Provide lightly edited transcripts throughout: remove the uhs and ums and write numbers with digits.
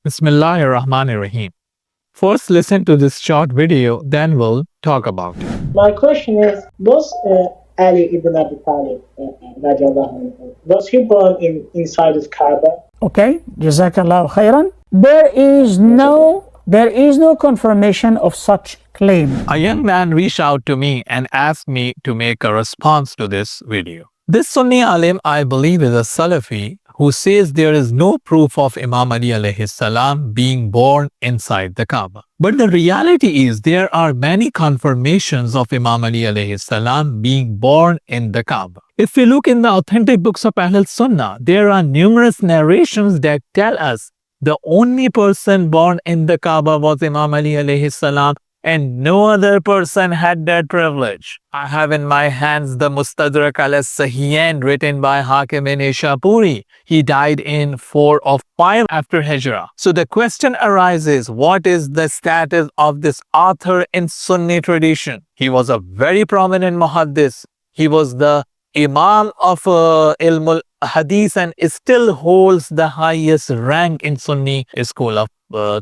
Bismillahir Rahmanir Rahim. First, listen to this short video, then we'll talk about it. My question is, was Ali ibn Abi Talib, was he born inside his Kaaba? Okay, Jazakallah khairan. There is no confirmation of such claim. A young man reached out to me and asked me to make a response to this video. This Sunni alim, I believe, is a Salafi who says there is no proof of Imam Ali alayhi salam being born inside the Kaaba. But the reality is there are many confirmations of Imam Ali alayhi salam being born in the Kaaba. If we look in the authentic books of Ahl-Sunnah, there are numerous narrations that tell us the only person born in the Kaaba was Imam Ali alayhi salam, and no other person had that privilege. I have in my hands the Mustadrak al-Sahihain written by Hakim in Ishapuri. He died in 4 of 5 after Hijrah. So the question arises, what is the status of this author in Sunni tradition? He was a very prominent muhaddis. He was the Imam of Ilmul Hadith and still holds the highest rank in Sunni school of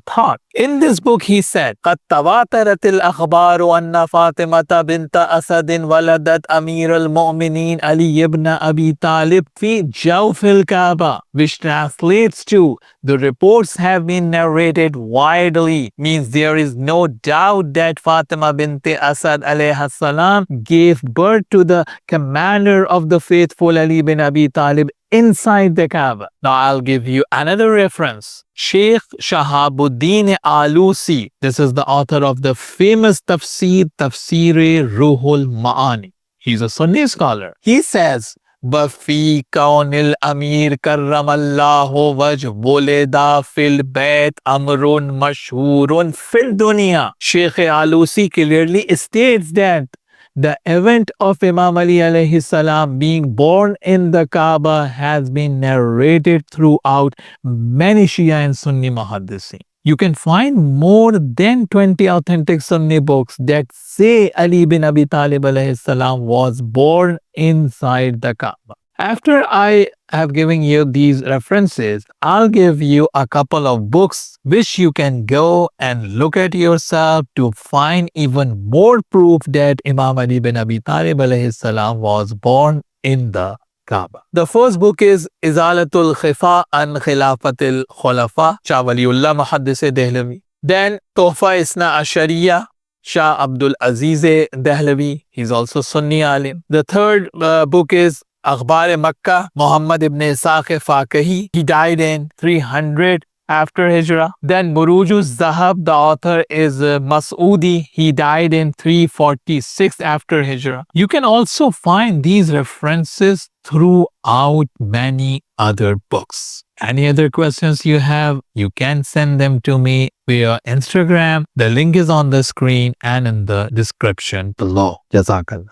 thought. In this book, he said, قَدْ تَوَاتَرَتِ الْأَخْبَارُ أَنَّ فَاطِمَةَ بِنْتَ أَسَدٍ وَلَدَتْ أَمِيرَ الْمُؤْمِنِينَ عَلِيَّ ibn Abi Talib فِي جَوْفِ الْكَعْبَةِ, which translates to, the reports have been narrated widely, means there is no doubt that Fatima bint Asad alayha salam gave birth to the commander of the faithful Ali bin Abi Talib inside the Kaaba. Now I'll give you another reference. Sheikh Shahabuddin Alusi, this is the author of the famous Tafsir Ruhul Ma'ani. He's a Sunni scholar. He says, Bafi kaunil amir karramallahu wajh boleda fil bayt amrun mashhurun fil dunya. Sheikh Alusi clearly states that the event of Imam Ali alayhi salam being born in the Kaaba has been narrated throughout many Shia and Sunni muhaddithin. You can find more than 20 authentic Sunni books that say Ali bin Abi Talib alayhi salam was born inside the Kaaba. After I have given you these references, I'll give you a couple of books which you can go and look at yourself to find even more proof that Imam Ali bin Abi Talib alayhi salam was born in the Kaaba. The first book is Izalatul Khifa an Khilafatil Khulafa, Shah Waliullah Muhaddis Dehlavi. Then Tohfa Isna Ashariya, Shah Abdul Aziz Dehlavi. He's also Sunni alim. The third book is Akhbar Makkah, Muhammad ibn Ishaq Faqahi. He died in 300 after Hijrah. Then Murujuz Zahab, the author is Mas'udi. He died in 346 after Hijrah. You can also find these references throughout many other books. Any other questions you have, you can send them to me via Instagram. The link is on the screen and in the description below. Jazakallah.